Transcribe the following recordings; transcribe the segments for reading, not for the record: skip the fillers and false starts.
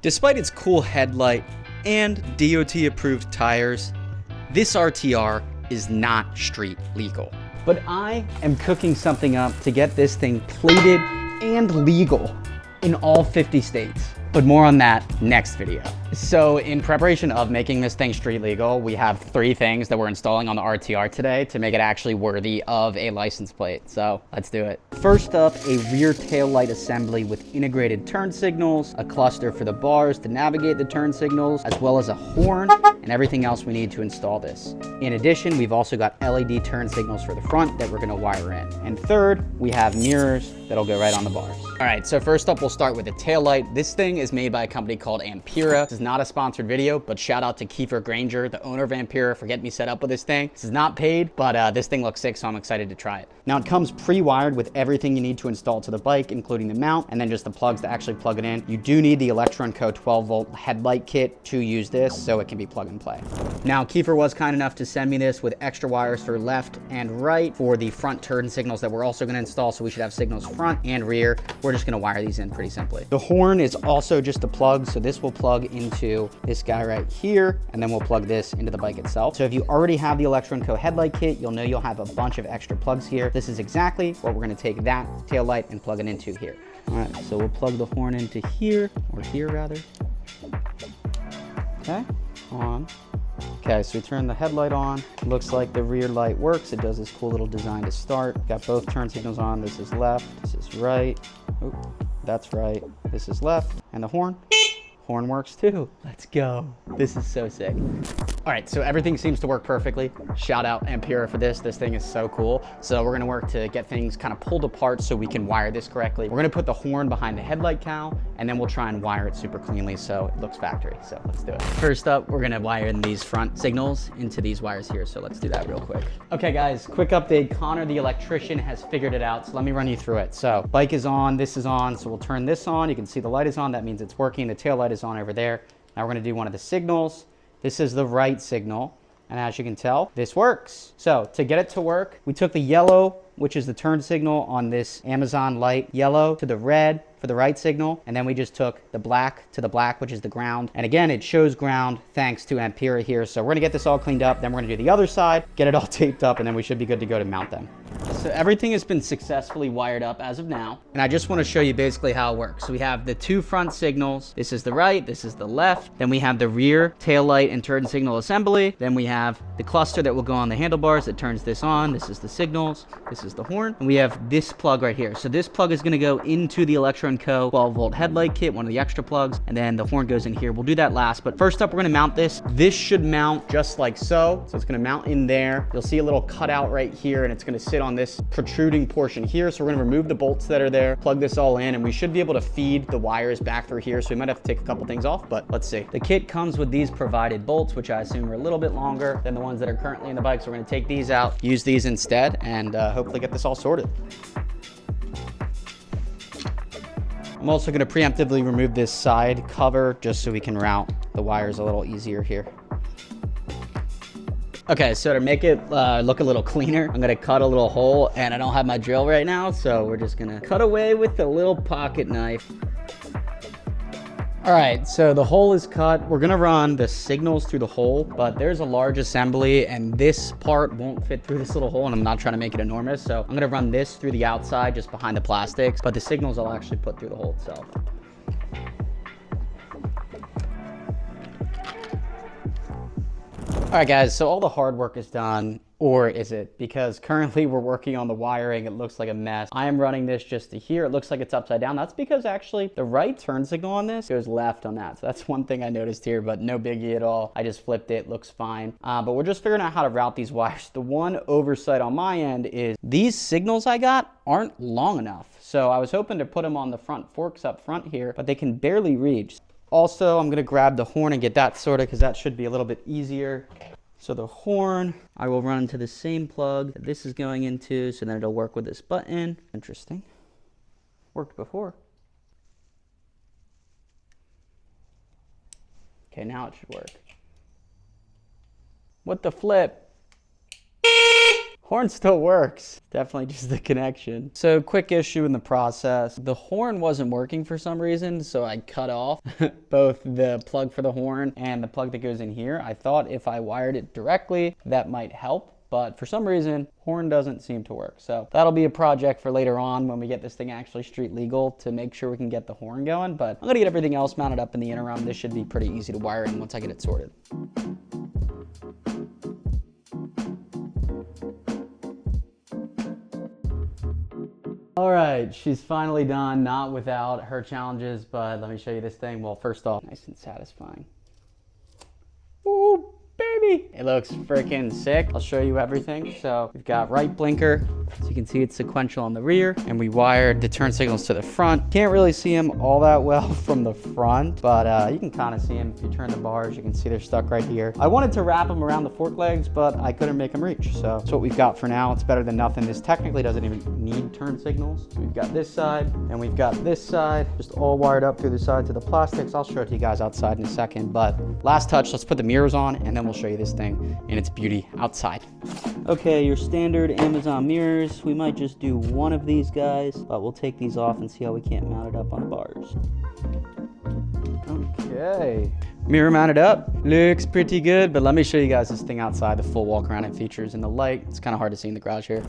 Despite its cool headlight and DOT-approved tires, this RTR is not street legal. But I am cooking something up to get this thing plated and legal in all 50 states. But more on that next video. So in preparation of making this thing street legal, we have 3 things that we're installing on the RTR today to make it actually worthy of a license plate. So let's do it. First up, a rear tail light assembly with integrated turn signals, a cluster for the bars to navigate the turn signals, as well as a horn and everything else we need to install this. In addition, we've also got LED turn signals for the front that we're gonna wire in. And third, we have mirrors that'll go right on the bars. All right, so first up, we'll start with the tail light. This thing is made by a company called Ampera. This is not a sponsored video, but shout out to Kiefer Granger, the owner of Ampera, for getting me set up with this thing. This is not paid, but this thing looks sick, so I'm excited to try it. Now it comes pre-wired with everything you need to install to the bike, including the mount, and then just the plugs to actually plug it in. You do need the Electron Co 12-volt headlight kit to use this, so it can be plug and play. Now, Kiefer was kind enough to send me this with extra wires for left and right for the front turn signals that we're also gonna install, so we should have signals front and rear. We're just gonna wire these in pretty simply. The horn is also just a plug, so this will plug into this guy right here, and then we'll plug this into the bike itself. So if you already have the Electron Co headlight kit, you'll know you'll have a bunch of extra plugs here. This is exactly what we're gonna take that tail light and plug it into here. All right, so we'll plug the horn into here, or here rather. Okay, on. Okay, so we turn the headlight on. Looks like the rear light works. It does this cool little design to start. Got both turn signals on. This is left, this is right. Oh, that's right, this is left. And the horn works too. Let's go. This is so sick. All right, so everything seems to work perfectly. Shout out Ampera for this. This thing is so cool. So we're gonna work to get things kind of pulled apart so we can wire this correctly. We're gonna put the horn behind the headlight cowl, and then we'll try and wire it super cleanly so it looks factory. So let's do it. First up, we're gonna wire in these front signals into these wires here. So let's do that real quick. Okay guys, quick update. Connor, the electrician, has figured it out. So let me run you through it. So bike is on, this is on. So we'll turn this on. You can see the light is on. That means it's working. The tail light is on over there. Now we're gonna do one of the signals. This is the right signal, and as you can tell, this works. So to get it to work, we took the yellow, which is the turn signal on this Amazon light yellow, to the red for the right signal, and then we just took the black to the black, which is the ground. And again, it shows ground thanks to Ampera here. So we're gonna get this all cleaned up, then we're gonna do the other side, get it all taped up, and then we should be good to go to mount them. So everything has been successfully wired up as of now. And I just want to show you basically how it works. So we have the 2 front signals. This is the right, this is the left. Then we have the rear tail light and turn signal assembly. Then we have the cluster that will go on the handlebars that turns this on. This is the signals. This is the horn. And we have this plug right here. So this plug is going to go into the Electron Co 12-volt headlight kit, one of the extra plugs. And then the horn goes in here. We'll do that last. But first up, we're going to mount this. This should mount just like so. So it's going to mount in there. You'll see a little cutout right here, and it's going to sit on this protruding portion here. So we're going to remove the bolts that are there, plug this all in, and we should be able to feed the wires back through here. So we might have to take a couple things off, but let's see. The kit comes with these provided bolts, which I assume are a little bit longer than the ones that are currently in the bike. So we're going to take these out, use these instead, and hopefully get this all sorted. I'm also going to preemptively remove this side cover just so we can route the wires a little easier here. Okay, so to make it look a little cleaner, I'm gonna cut a little hole, and I don't have my drill right now, so we're just gonna cut away with a little pocket knife. All right, so the hole is cut. We're gonna run the signals through the hole, but there's a large assembly, and this part won't fit through this little hole, and I'm not trying to make it enormous, so I'm gonna run this through the outside, just behind the plastics, but the signals I'll actually put through the hole itself. All right, guys, so all the hard work is done, or is it? Because currently we're working on the wiring. It looks like a mess. I am running this just to here. It looks like it's upside down. That's because actually the right turn signal on this goes left on that. So that's one thing I noticed here, but no biggie at all. I just flipped it, looks fine. But we're just figuring out how to route these wires. The one oversight on my end is these signals I got aren't long enough. So I was hoping to put them on the front forks up front here, but they can barely reach. Also, I'm gonna grab the horn and get that sorted because that should be a little bit easier. So the horn, I will run into the same plug that this is going into, so then it'll work with this button. Interesting. Worked before. Okay, now it should work. What the flip? Horn still works. Definitely just the connection. So quick issue in the process. The horn wasn't working for some reason, so I cut off both the plug for the horn and the plug that goes in here. I thought if I wired it directly, that might help. But for some reason, horn doesn't seem to work. So that'll be a project for later on when we get this thing actually street legal to make sure we can get the horn going. But I'm gonna get everything else mounted up in the interim. This should be pretty easy to wire in once I get it sorted. All right, she's finally done, not without her challenges, but let me show you this thing. Well, first off, nice and satisfying. Ooh, baby. It looks freaking sick. I'll show you everything. So we've got right blinker. So you can see it's sequential on the rear, and we wired the turn signals to the front. Can't really see them all that well from the front, but you can kind of see them. If you turn the bars, you can see they're stuck right here. I wanted to wrap them around the fork legs, but I couldn't make them reach. So that's what we've got for now. It's better than nothing. This technically doesn't even need turn signals. So we've got this side, and we've got this side, just all wired up through the sides of the plastics. I'll show it to you guys outside in a second, but last touch, let's put the mirrors on, and then we'll show you this thing in its beauty outside. Okay, your standard Amazon mirrors. We might just do one of these guys, but we'll take these off and see how we can't mount it up on the bars. Okay, mirror mounted up, looks pretty good, but let me show you guys this thing outside, the full walk around and features in the light. It's kind of hard to see in the garage here.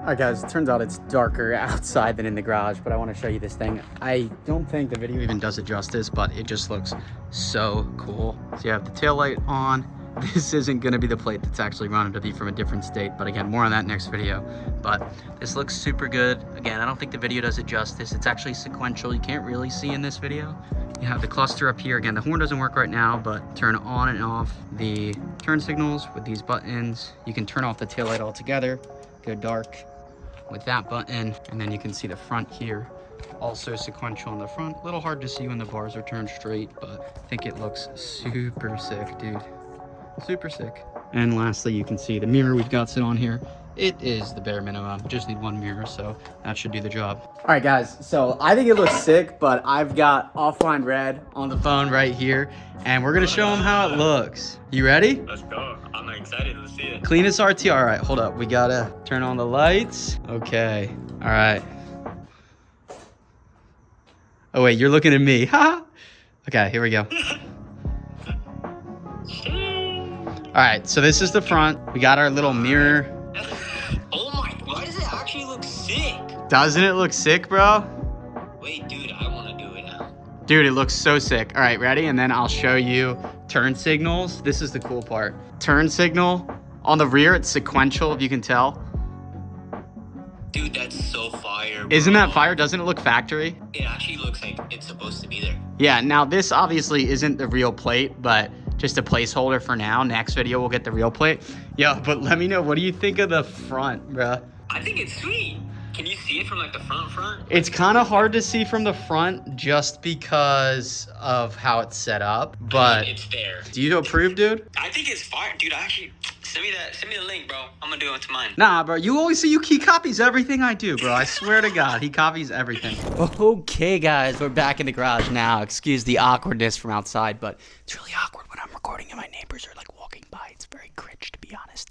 All right, guys, it turns out it's darker outside than in the garage, but I want to show you this thing. I don't think the video even does it justice, but it just looks so cool. So you have the tail light on. This isn't going to be the plate that's actually running, to be from a different state, but again, more on that next video. But this looks super good. Again, I don't think the video does it justice. It's actually sequential. You can't really see in this video. You have the cluster up here. Again, the horn doesn't work right now, but turn on and off the turn signals with these buttons. You can turn off the tail light altogether, go dark with that button, and then you can see the front here, also sequential in the front. A little hard to see when the bars are turned straight, but I think it looks super sick, dude. Super sick. And lastly, you can see the mirror we've got sit on here. It is the bare minimum. Just need one mirror, so that should do the job. All right, guys, so I think it looks sick, but I've got Offline.red on the phone right here, and we're gonna show them how it looks. You ready? Let's go. I'm excited to see it. Cleanest RT. All right, hold up. We gotta turn on the lights. Okay. All right. Oh, wait, you're looking at me. Ha! Okay, here we go. All right, so this is the front. We got our little mirror. Oh my, why does it actually look sick? Doesn't it look sick, bro? Wait, dude, I want to do it now. Dude, it looks so sick. All right, ready? And then I'll show you turn signals. This is the cool part. Turn signal on the rear, it's sequential, if you can tell. Dude, that's so fire, bro. Isn't that fire? Doesn't it look factory? It actually looks like it's supposed to be there. Yeah, now this obviously isn't the real plate, but just a placeholder for now. Next video, we'll get the real plate. Yo, but let me know, what do you think of the front, bruh? I think it's sweet. Can you see it from like the front? It's kind of hard to see from the front just because of how it's set up, but it's there. Do you approve, dude? I think it's fire, dude. Actually, send me the link, bro. I'm gonna do it to mine. Nah, bro, you always see he copies everything I do, bro. I swear to God, he copies everything. Okay, guys, we're back in the garage now. Excuse the awkwardness from outside, but it's really awkward when I'm recording and my neighbors are like walking by. It's very cringe, to be honest.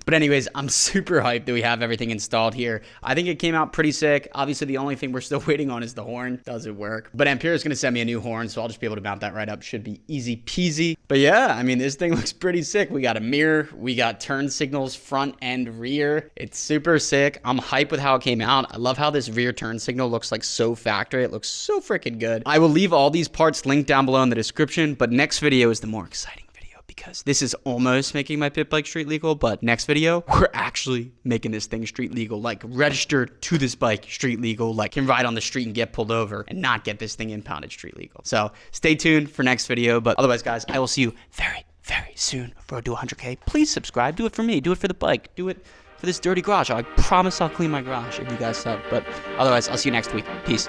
But anyways, I'm super hyped that we have everything installed here. I think it came out pretty sick. Obviously, the only thing we're still waiting on is the horn. Does it work? But Ampere is going to send me a new horn, so I'll just be able to mount that right up. Should be easy peasy. But yeah, I mean, this thing looks pretty sick. We got a mirror. We got turn signals front and rear. It's super sick. I'm hyped with how it came out. I love how this rear turn signal looks like so factory. It looks so freaking good. I will leave all these parts linked down below in the description, but next video is the more exciting, because this is almost making my pit bike street legal, but next video, we're actually making this thing street legal, like registered to this bike street legal, like can ride on the street and get pulled over and not get this thing impounded street legal. So stay tuned for next video, but otherwise, guys, I will see you very, very soon. Road to 100K. Please subscribe. Do it for me. Do it for the bike. Do it for this dirty garage. I promise I'll clean my garage if you guys sub. But otherwise, I'll see you next week. Peace.